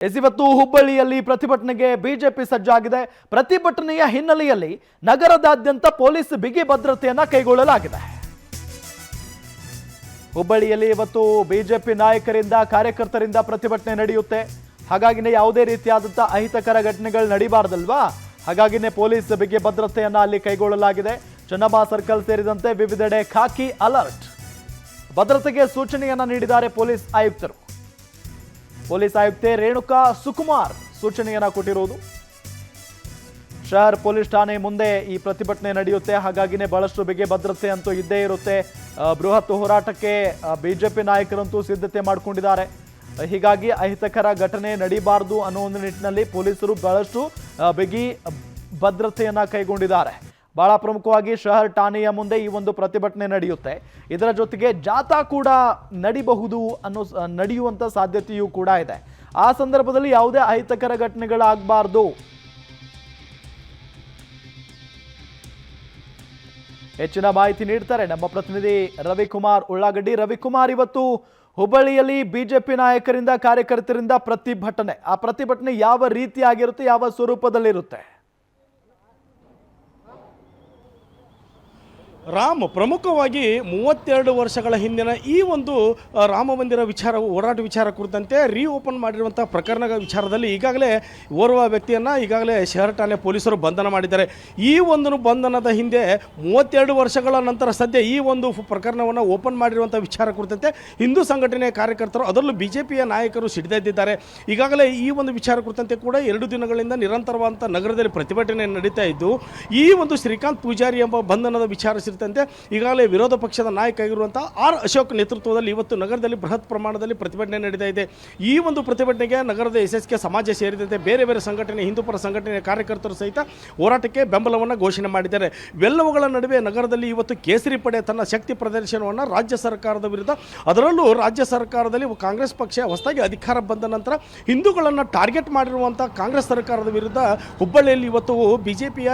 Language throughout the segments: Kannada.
ಇವತ್ತು ಹುಬ್ಬಳ್ಳಿಯಲ್ಲಿ ಪ್ರತಿಭಟನೆಗೆ ಬಿಜೆಪಿ ಸಜ್ಜಾಗಿದೆ. ಪ್ರತಿಭಟನೆಯ ಹಿನ್ನೆಲೆಯಲ್ಲಿ ನಗರದಾದ್ಯಂತ ಪೊಲೀಸ್ ಬಿಗಿ ಭದ್ರತೆಯನ್ನ ಕೈಗೊಳ್ಳಲಾಗಿದೆ. ಹುಬ್ಬಳ್ಳಿಯಲ್ಲಿ ಇವತ್ತು ಬಿಜೆಪಿ ನಾಯಕರಿಂದ ಕಾರ್ಯಕರ್ತರಿಂದ ಪ್ರತಿಭಟನೆ ನಡೆಯುತ್ತೆ. ಹಾಗಾಗಿನೇ ಯಾವುದೇ ರೀತಿಯಾದಂತಹ ಅಹಿತಕರ ಘಟನೆಗಳು ನಡೀಬಾರ್ದಲ್ವಾ, ಹಾಗಾಗಿನೇ ಪೊಲೀಸ್ ಬಿಗಿ ಭದ್ರತೆಯನ್ನ ಅಲ್ಲಿ ಕೈಗೊಳ್ಳಲಾಗಿದೆ. ಚನ್ನಮ್ಮ ಸರ್ಕಲ್ ಸೇರಿದಂತೆ ವಿವಿಧೆಡೆ ಖಾಕಿ ಅಲರ್ಟ್ ಭದ್ರತೆಗೆ ಸೂಚನೆಯನ್ನ ನೀಡಿದ್ದಾರೆ ಪೊಲೀಸ್ ಆಯುಕ್ತರು. ಪೊಲೀಸ್ ಆಯುಕ್ತೆ ರೇಣುಕಾ ಸುಕುಮಾರ್ ಸೂಚನೆಯನ್ನ ಕೊಟ್ಟಿರುವುದು. ಶಹರ್ ಪೊಲೀಸ್ ಠಾಣೆ ಮುಂದೆ ಈ ಪ್ರತಿಭಟನೆ ನಡೆಯುತ್ತೆ, ಹಾಗಾಗಿನೇ ಬಹಳಷ್ಟು ಬಿಗಿ ಭದ್ರತೆ ಅಂತೂ ಇದ್ದೇ ಇರುತ್ತೆ. ಬೃಹತ್ ಹೋರಾಟಕ್ಕೆ ಬಿಜೆಪಿ ನಾಯಕರಂತೂ ಸಿದ್ಧತೆ ಮಾಡಿಕೊಂಡಿದ್ದಾರೆ. ಹೀಗಾಗಿ ಅಹಿತಕರ ಘಟನೆ ನಡೀಬಾರದು ಅನ್ನೋ ಒಂದು ನಿಟ್ಟಿನಲ್ಲಿ ಪೊಲೀಸರು ಬಹಳಷ್ಟು ಬಿಗಿ ಭದ್ರತೆಯನ್ನ ಕೈಗೊಂಡಿದ್ದಾರೆ. ಬಹಳ ಪ್ರಮುಖವಾಗಿ ಶಹರ್ ಠಾಣೆಯ ಮುಂದೆ ಈ ಒಂದು ಪ್ರತಿಭಟನೆ ನಡೆಯುತ್ತೆ. ಇದರ ಜೊತೆಗೆ ಜಾಥಾ ಕೂಡ ನಡೆಯುವಂತ ಸಾಧ್ಯತೆಯೂ ಕೂಡ ಇದೆ. ಆ ಸಂದರ್ಭದಲ್ಲಿ ಯಾವುದೇ ಅಹಿತಕರ ಘಟನೆಗಳಾಗಬಾರ್ದು. ಹೆಚ್ಚಿನ ಮಾಹಿತಿ ನೀಡ್ತಾರೆ ನಮ್ಮ ಪ್ರತಿನಿಧಿ ರವಿಕುಮಾರ್ ಉಳ್ಳಾಗಡ್ಡಿ. ರವಿಕುಮಾರ್, ಇವತ್ತು ಹುಬ್ಬಳ್ಳಿಯಲ್ಲಿ ಬಿಜೆಪಿ ನಾಯಕರಿಂದ ಕಾರ್ಯಕರ್ತರಿಂದ ಪ್ರತಿಭಟನೆ, ಆ ಪ್ರತಿಭಟನೆ ಯಾವ ರೀತಿಯಾಗಿರುತ್ತೆ, ಯಾವ ಸ್ವರೂಪದಲ್ಲಿರುತ್ತೆ? ರಾಮ್, ಪ್ರಮುಖವಾಗಿ 32 ವರ್ಷಗಳ ಹಿಂದಿನ ಈ ಒಂದು ರಾಮ ಮಂದಿರ ಹೋರಾಟ ವಿಚಾರ ಕುರಿತಂತೆ ರೀಓಪನ್ ಮಾಡಿರುವಂಥ ಪ್ರಕರಣಗಳ ವಿಚಾರದಲ್ಲಿ ಈಗಾಗಲೇ ಓರ್ವ ವ್ಯಕ್ತಿಯನ್ನು ಈಗಾಗಲೇ ಶಹರ್ ಠಾಣೆ ಪೊಲೀಸರು ಬಂಧನ ಮಾಡಿದ್ದಾರೆ. ಈ ಒಂದು ಬಂಧನದ ಹಿಂದೆ 32 ವರ್ಷಗಳ ನಂತರ ಸದ್ಯ ಈ ಒಂದು ಪ್ರಕರಣವನ್ನು ಓಪನ್ ಮಾಡಿರುವಂಥ ವಿಚಾರ ಕುರಿತಂತೆ ಹಿಂದೂ ಸಂಘಟನೆಯ ಕಾರ್ಯಕರ್ತರು, ಅದರಲ್ಲೂ ಬಿಜೆಪಿಯ ನಾಯಕರು ಸಿಡಿದೆದ್ದಿದ್ದಾರೆ. ಈಗಾಗಲೇ ಈ ಒಂದು ವಿಚಾರ ಕುರಿತಂತೆ ಕೂಡ 2 ದಿನಗಳಿಂದ ನಿರಂತರವಾದಂಥ ನಗರದಲ್ಲಿ ಪ್ರತಿಭಟನೆ ನಡೀತಾ ಇದ್ದು, ಈ ಒಂದು ಶ್ರೀಕಾಂತ್ ಪೂಜಾರಿ ಎಂಬ ಬಂಧನದ ವಿಚಾರ ಈಗಾಗಲೇ ವಿರೋಧ ಪಕ್ಷದ ನಾಯಕ ಆಗಿರುವಂತಹ ಆರ್ ಅಶೋಕ್ ನೇತೃತ್ವದಲ್ಲಿ ಇವತ್ತು ನಗರದಲ್ಲಿ ಬೃಹತ್ ಪ್ರಮಾಣದಲ್ಲಿ ಪ್ರತಿಭಟನೆ ನಡೀತಾ ಇದೆ. ಈ ಒಂದು ಪ್ರತಿಭಟನೆಗೆ ನಗರದ ಎಸ್ಎಸ್ಕೆ ಸಮಾಜ ಸೇರಿದಂತೆ ಬೇರೆ ಬೇರೆ ಸಂಘಟನೆ, ಹಿಂದೂಪರ ಸಂಘಟನೆಯ ಕಾರ್ಯಕರ್ತರು ಸಹಿತ ಹೋರಾಟಕ್ಕೆ ಬೆಂಬಲವನ್ನು ಘೋಷಣೆ ಮಾಡಿದ್ದಾರೆ. ಇವೆಲ್ಲವುಗಳ ನಡುವೆ ನಗರದಲ್ಲಿ ಇವತ್ತು ಕೇಸರಿ ಪಡೆ ತನ್ನ ಶಕ್ತಿ ಪ್ರದರ್ಶನವನ್ನು ರಾಜ್ಯ ಸರ್ಕಾರದ ವಿರುದ್ಧ, ಅದರಲ್ಲೂ ರಾಜ್ಯ ಸರ್ಕಾರದಲ್ಲಿ ಕಾಂಗ್ರೆಸ್ ಪಕ್ಷ ಹೊಸದಾಗಿ ಅಧಿಕಾರ ಬಂದ ನಂತರ ಹಿಂದೂಗಳನ್ನು ಟಾರ್ಗೆಟ್ ಮಾಡಿರುವಂಥ ಕಾಂಗ್ರೆಸ್ ಸರ್ಕಾರದ ವಿರುದ್ಧ ಹುಬ್ಬಳ್ಳಿಯಲ್ಲಿ ಇವತ್ತು ಬಿಜೆಪಿಯ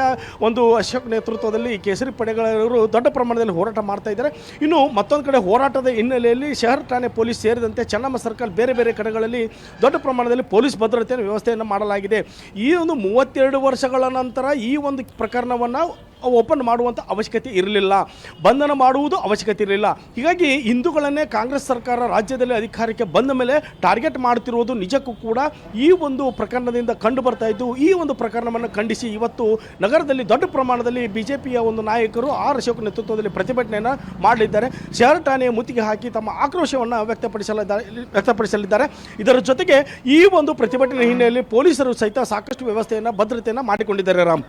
ಒಂದು ಅಶೋಕ್ ನೇತೃತ್ವದಲ್ಲಿ ಕೇಸರಿ ಪಡೆಗಳವರು ದೊಡ್ಡ ಪ್ರಮಾಣದಲ್ಲಿ ಹೋರಾಟ ಮಾಡ್ತಾ ಇದ್ದಾರೆ. ಇನ್ನು ಮತ್ತೊಂದು ಕಡೆ ಹೋರಾಟದ ಹಿನ್ನೆಲೆಯಲ್ಲಿ ಶಹರ್ ಠಾಣೆ ಪೊಲೀಸ್ ಸೇರಿದಂತೆ ಚನ್ನಮ್ಮ ಸರ್ಕಲ್ ಬೇರೆ ಬೇರೆ ಕಡೆಗಳಲ್ಲಿ ದೊಡ್ಡ ಪ್ರಮಾಣದಲ್ಲಿ ಪೊಲೀಸ್ ಭದ್ರತೆಯ ವ್ಯವಸ್ಥೆಯನ್ನು ಮಾಡಲಾಗಿದೆ. ಈ ಒಂದು 32 ವರ್ಷಗಳ ನಂತರ ಈ ಒಂದು ಪ್ರಕರಣವನ್ನು ಓಪನ್ ಮಾಡುವಂಥ ಅವಶ್ಯಕತೆ ಇರಲಿಲ್ಲ, ಬಂಧನ ಮಾಡುವುದು ಅವಶ್ಯಕತೆ ಇರಲಿಲ್ಲ. ಹೀಗಾಗಿ ಹಿಂದೂಗಳನ್ನೇ ಕಾಂಗ್ರೆಸ್ ಸರ್ಕಾರ ರಾಜ್ಯದಲ್ಲಿ ಅಧಿಕಾರಕ್ಕೆ ಬಂದ ಮೇಲೆ ಟಾರ್ಗೆಟ್ ಮಾಡುತ್ತಿರುವುದು ನಿಜಕ್ಕೂ ಕೂಡ ಈ ಒಂದು ಪ್ರಕರಣದಿಂದ ಕಂಡು ಬರ್ತಾ ಇದ್ದು, ಈ ಒಂದು ಪ್ರಕರಣವನ್ನು ಖಂಡಿಸಿ ಇವತ್ತು ನಗರದಲ್ಲಿ ದೊಡ್ಡ ಪ್ರಮಾಣದಲ್ಲಿ ಬಿಜೆಪಿಯ ಒಂದು ನಾಯಕರು ಆರ್ ಅಶೋಕ್ ನೇತೃತ್ವದಲ್ಲಿ ಪ್ರತಿಭಟನೆಯನ್ನು ಮಾಡಲಿದ್ದಾರೆ. ಶಹರ್ ಠಾಣೆಯ ಮುತ್ತಿಗೆ ಹಾಕಿ ತಮ್ಮ ಆಕ್ರೋಶವನ್ನು ವ್ಯಕ್ತಪಡಿಸಲಿದ್ದಾರೆ. ಇದರ ಜೊತೆಗೆ ಈ ಒಂದು ಪ್ರತಿಭಟನೆ ಹಿನ್ನೆಲೆಯಲ್ಲಿ ಪೊಲೀಸರು ಸಹಿತ ಸಾಕಷ್ಟು ವ್ಯವಸ್ಥೆಯನ್ನು ಭದ್ರತೆಯನ್ನು ಮಾಡಿಕೊಂಡಿದ್ದಾರೆ. ರಾಮ್,